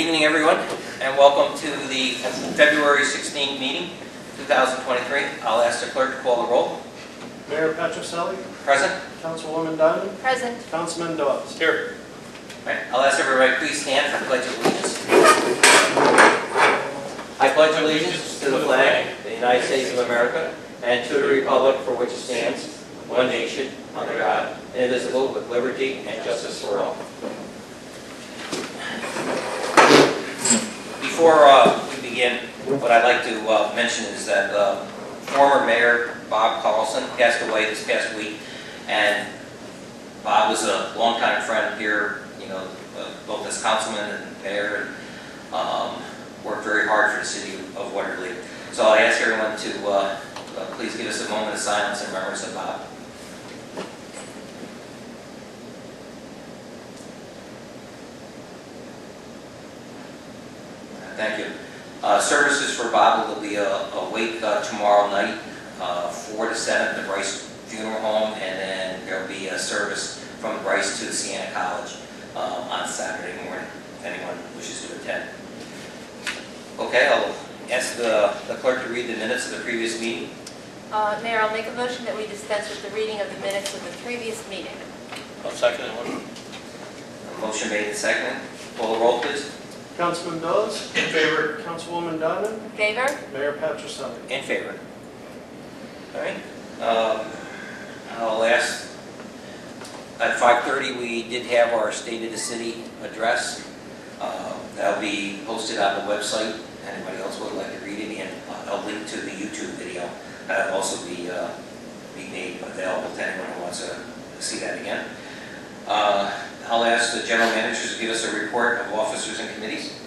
evening, everyone, and welcome to the February 16th meeting, 2023. I'll ask the clerk to call the roll. Mayor Patricelli. Present. Councilwoman Diamond. Present. Councilman Dawes. Here. All right, I'll ask everybody please stand for the Pledge of Allegiance. I pledge allegiance to the flag of the United States of America and to the republic for which it stands, one nation, under God, indivisible, with liberty and justice for all. Before we begin, what I'd like to mention is that former Mayor Bob Carlson passed away this past week, and Bob was a longtime friend here, both as councilman and mayor, and worked very hard for the city of Watervliet. So I ask everyone to please give us a moment of silence in remembrance of Bob. Thank you. Services for Bob will be a wake tomorrow night, 4 to 7 at the Bryce Funeral Home, and then there'll be a service from Bryce to Siena College on Saturday morning, if anyone wishes to attend. Okay, I'll ask the clerk to read the minutes of the previous meeting. Mayor, I'll make a motion that we dispense with the reading of the minutes of the previous meeting. I'll second that one. A motion made and seconded. Call the roll, please. Councilman Dawes. In favor. Councilwoman Diamond. In favor? Mayor Patricelli. In favor. All right. I'll ask, at 5:30 we did have our State of the City address. That'll be posted on the website. Anybody else would like to read it, and I'll link to the YouTube video. That'll also be made available to anyone who wants to see that again. I'll ask the general managers to give us a report of officers and committees.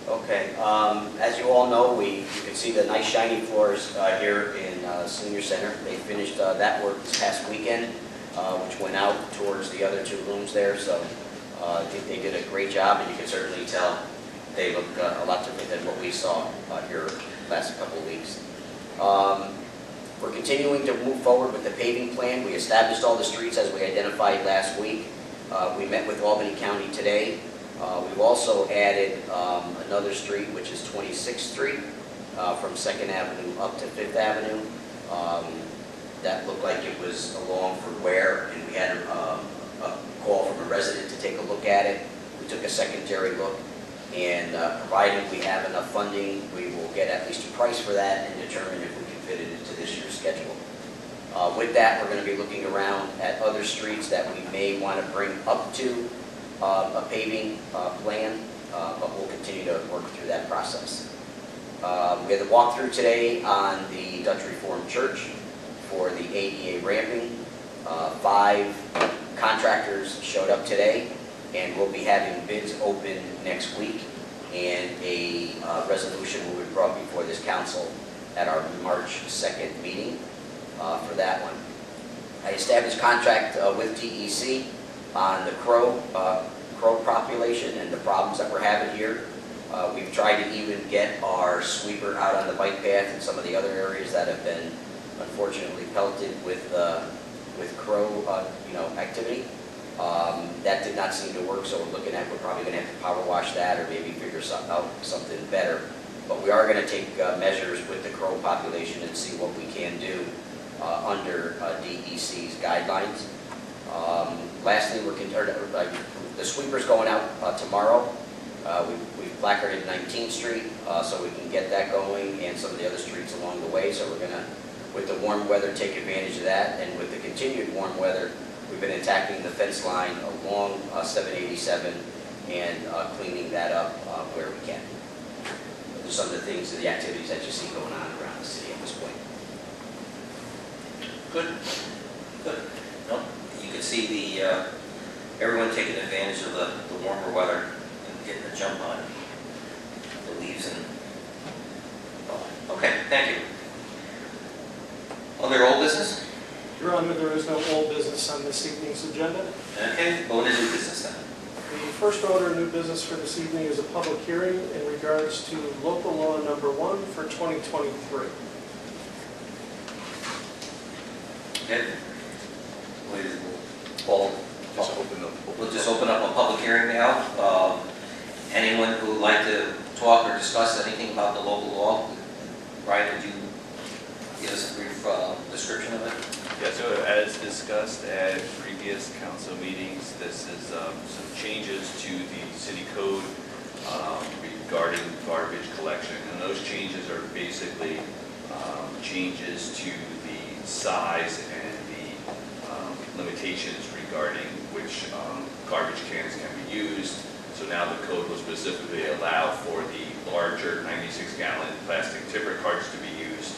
Okay, as you all know, you can see the nice shiny floors here in Senior Center. They finished that work this past weekend, which went out towards the other two rooms there. So I think they did a great job, and you can certainly tell they look a lot different than what we saw here last couple of weeks. We're continuing to move forward with the paving plan. We established all the streets as we identified last week. We met with Albany County today. We've also added another street, which is 26th Street, from 2nd Avenue up to 5th Avenue. That looked like it was along for wear, and we had a call from a resident to take a look at it. We took a secondary look, and provided we have enough funding, we will get at least a price for that and determine if we can fit it into this year's schedule. With that, we're going to be looking around at other streets that we may want to bring up to a paving plan, but we'll continue to work through that process. We had the walkthrough today on the Dutch Reformed Church for the ADA ramping. 5 contractors showed up today, and we'll be having bids open next week, and a resolution will be brought before this council at our March 2nd meeting for that one. I established contract with DEC on the crow population and the problems that we're having here. We've tried to even get our sweeper out on the bike path and some of the other areas that have been unfortunately pelleted with crow activity. That did not seem to work, so we're probably going to have to power wash that or maybe figure something better. But we are going to take measures with the crow population and see what we can do under DEC's guidelines. Lastly, the sweeper's going out tomorrow. We've placarded 19th Street so we can get that going, and some of the other streets along the way. So we're going to, with the warm weather, take advantage of that. And with the continued warm weather, we've been attacking the fence line along 787 and cleaning that up where we can. Those are some of the things, the activities that you see going on around the city at this point. Good. Good. No, you can see everyone taking advantage of the warmer weather and getting a jump on the leaves. Okay, thank you. Other old business? Your Honor, there is no old business on this evening's agenda. Okay, what is new business then? The first order of new business for this evening is a public hearing in regards to local law number 1 for 2023. Okay. We'll just open up a public hearing now. Anyone anyone who would like to talk or discuss anything about the local law? Ryan, would you give us a brief description of it? Yeah, so as discussed at previous council meetings, this is some changes to the city code regarding garbage collection. And those changes are basically changes to the size and the limitations regarding which garbage cans can be used. So now the code will specifically allow for the larger 96-gallon plastic tipper carts to be used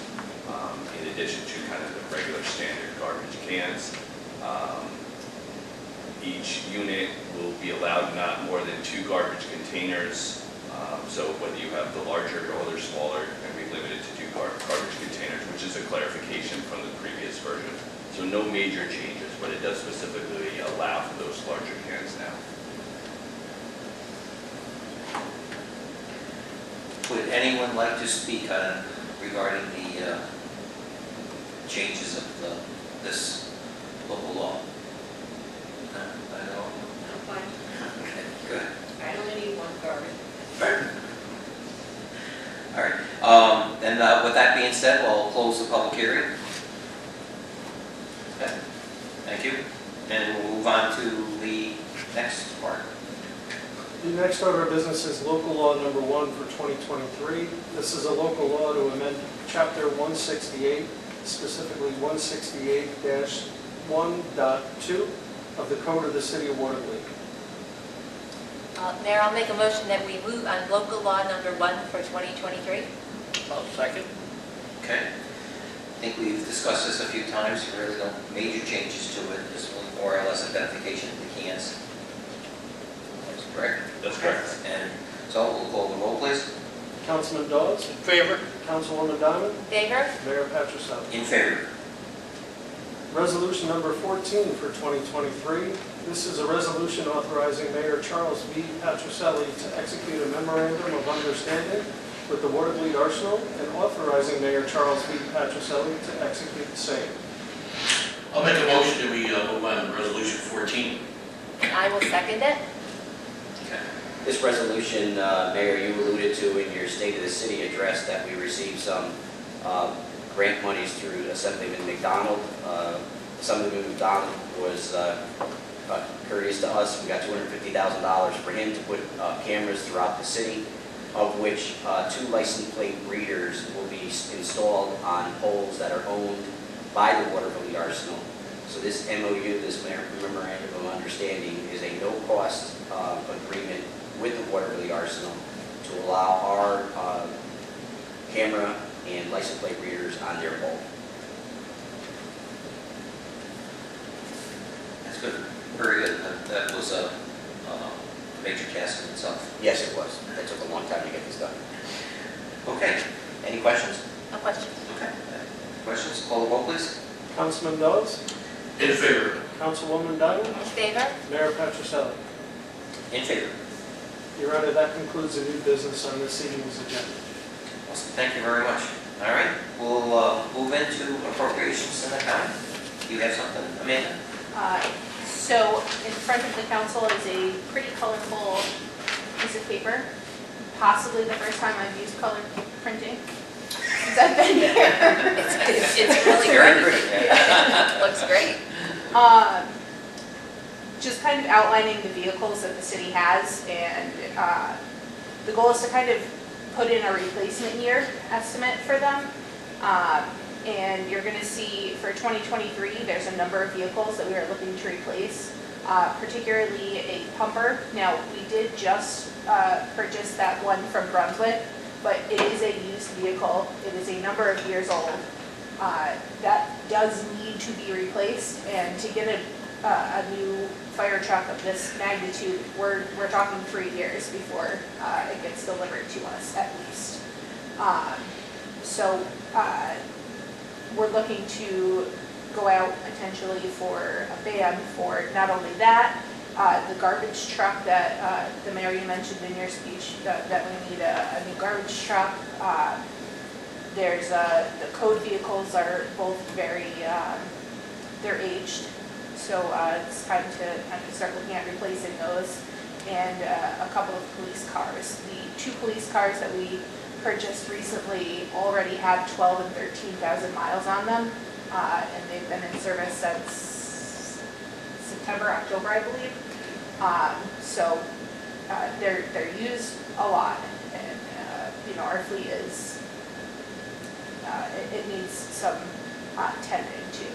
in addition to kind of the regular standard garbage cans. Each unit will be allowed not more than 2 garbage containers. So whether you have the larger or the smaller, and be limited to 2 garbage containers, which is a clarification from the previous version. So no major changes, but it does specifically allow for those larger cans now. Would anyone like to speak on regarding the changes of this local law? No, I don't. I'm fine. Okay, good. I only need 1 garbage. Right. All right. Then with that being said, we'll close the public hearing. Okay. Thank you. And we'll move on to the next part. The next order of business is local law number 1 for 2023. This is a local law to amend chapter 168, specifically 168-1.2 of the Code of the City of Watervliet. Mayor, I'll make a motion that we move on local law number 1 for 2023. I'll second. Okay. I think we've discussed this a few times. There really no major changes to it. Just more or less identification of the cans. That's correct? That's correct. And so we'll call the roll, please. Councilman Dawes, In favor? Councilwoman Diamond, Favor? Mayor Patricelli. In favor. Resolution number 14 for 2023. This is a resolution authorizing Mayor Charles V. Patricelli to execute a memorandum of understanding with the Watervliet Arsenal and authorizing Mayor Charles V. Patricelli to execute the same. I'll make a motion that we move on resolution 14. I will second it. Okay. This resolution, Mayor, you alluded to in your State of the City address that we received some grant monies through Assemblyman McDonald. Assemblyman McDonald was courteous to us. We got $250,000 for him to put cameras throughout the city, of which 2 license plate readers will be installed on poles that are owned by the Watervliet Arsenal. So this MOU, this memorandum of understanding, is a no-cost agreement with the Watervliet Arsenal to allow our camera and license plate readers on their pole. That's good. Very good. That was a major task in itself. Yes, it was. That took a long time to get this done. Okay. Any questions? No question. Okay. Questions? Call the roll, please. Councilman Dawes, In favor. Councilwoman Diamond, In favor? Mayor Patricelli. In favor. Your Honor, that concludes the new business on this evening's agenda. Awesome. Thank you very much. All right. We'll move into appropriations and accounting. You have something, Amanda? So in front of the council is a pretty colorful piece of paper, possibly the first time I've used color printing since I've been here. It's really Very great. pretty. Looks great. Just kind of outlining the vehicles that the city has, and the goal is to kind of put in a replacement year estimate for them. And you're going to see for 2023, there's a number of vehicles that we are looking to replace, particularly a pumper. Now, we did just purchase that one from Brunswick, but it is a used vehicle. It is a number of years old. That does need to be replaced, and to get a new fire truck of this magnitude, we're talking 3 years before it gets delivered to us, at least. We're looking to go out potentially for a ban for not only that, the garbage truck that the mayor, you mentioned in your speech, that we need a new garbage truck. There's the code vehicles are both very, they're aged, so it's time to start looking at replacing those. and a couple of police cars. The 2 police cars that we purchased recently already have 12 and 13,000 miles on them, and they've been in service since September, October, I believe. So they're used a lot, and you know, our fleet is it needs some tending too.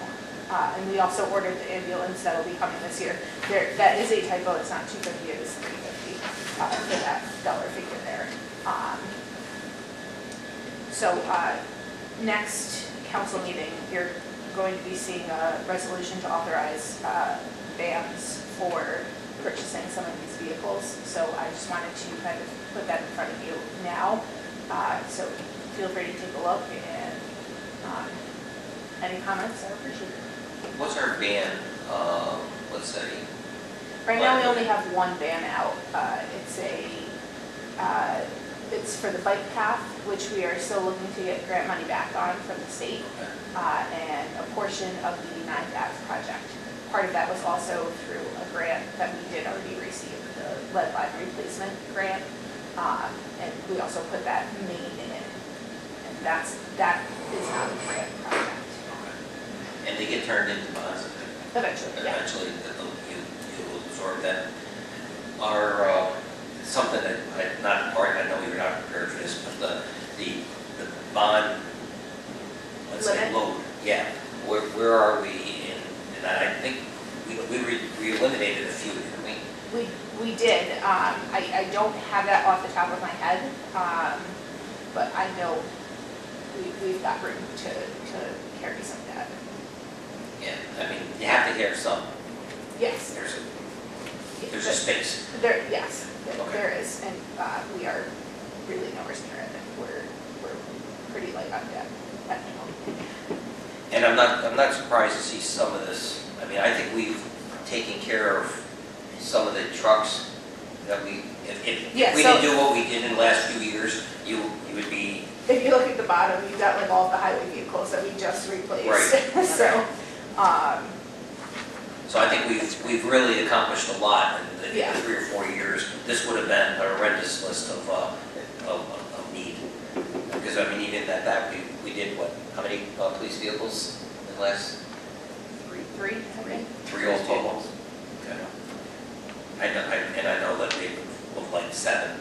And we also ordered the ambulance that'll be coming this year. That is a typo, it's not 250, it is 350 for that dollar figure there. So next council meeting, you're going to be seeing a resolution to authorize bans for purchasing some of these vehicles. So I just wanted to kind of put that in front of you now. So feel free to take a look, and any comments are appreciated. What's our ban, let's say? Right now, we only have one ban out. It's for the bike path, which we are still looking to get grant money back on from the state, and a portion of the 9th Ave project. Part of that was also through a grant that we did already receive, the lead line replacement grant, and we also put that main in it, and that is not a grant project. And they get turned into bonds? Eventually, yeah. Eventually, you will absorb that. Our, something that I know you're not prepared for this, but the bond, let's say, Limit? load, yeah, where are we in, and I think we eliminated a few, didn't we? We did. I don't have that off the top of my head, but I know we've got room to carry some of that. Yeah, I mean, you have to have some, Yes. there's a space. Yes, Okay. there is, and we are really nowhere near it. We're pretty light on debt at the moment. And I'm not surprised to see some of this. I mean, I think we've taken care of some of the trucks that if Yeah, we so- didn't do what we did in the last few years, you would be, If you look at the bottom, you've got like all the highway vehicles that we just replaced. Right. So, so I think we've really accomplished a lot in the Yeah. 3 or 4 years. This would have been a horrendous list of need. Because I mean, even at that, we did what, how many police vehicles in the last? three, I think. 3 all total? Okay. I know that they look like 7.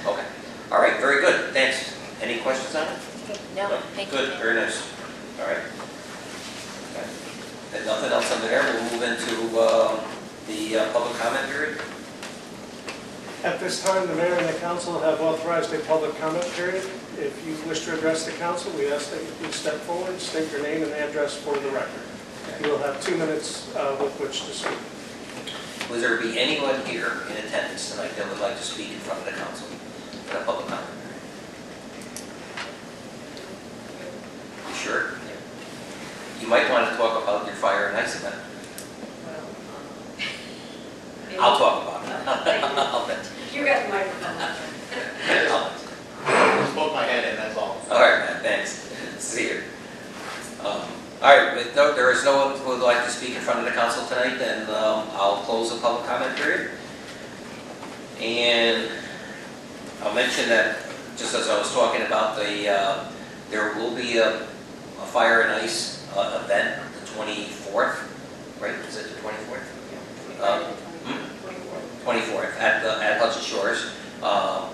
Okay. All right, very good. Thanks. Any questions on it? No, thank you. Good, very nice. All right. Okay. And nothing else on there, we'll move into the public comment period. At this time, the mayor and the council have authorized a public comment period. If you wish to address the council, we ask that you please step forward, state your name and address for the record. You will have 2 minutes with which to speak. Will there be anyone here in attendance tonight that would like to speak in front of the council in a public comment period? You sure? You might want to talk about your fire and ice event. I'll talk about it. I'll bet. You got the microphone. I'll- Spoke my head in, that's all. All right, man, thanks. See you. All right, but no, there is no one who would like to speak in front of the council tonight, then I'll close the public comment period. And I'll mention that, just as I was talking about, there will be a fire and ice event the 24th, right? Is it the 24th? 24th at Hudson Shores.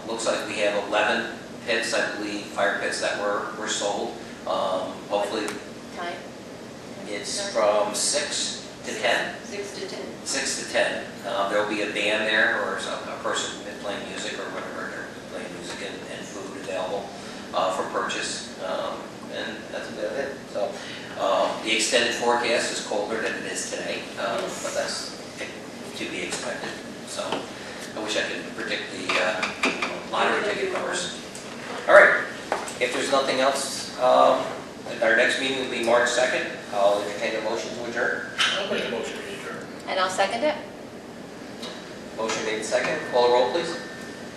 Looks like we have 11 pits, I believe, fire pits that were sold. Hopefully Time? it's from 6 to 10. 6 to 10. 6 to 10. There'll be a band there or a person playing music or whatever. They're playing music and food available for purchase. And that's about it. So the extended forecast is colder than it is today, but that's to be expected. So I wish I could predict the lottery ticket numbers. All right. If there's nothing else, our next meeting will be March 2nd. I'll entertain a motion to adjourn. I'll make a motion to adjourn. And I'll second it. Motion made second. Call the roll, please.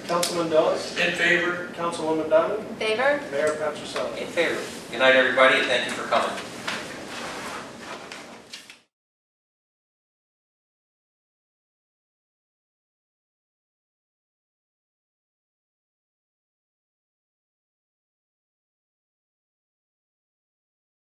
Councilman Dawes, In favor? Councilwoman Donovan, Favor? Mayor Patricelli. In favor. Good night, everybody, and thank you for coming.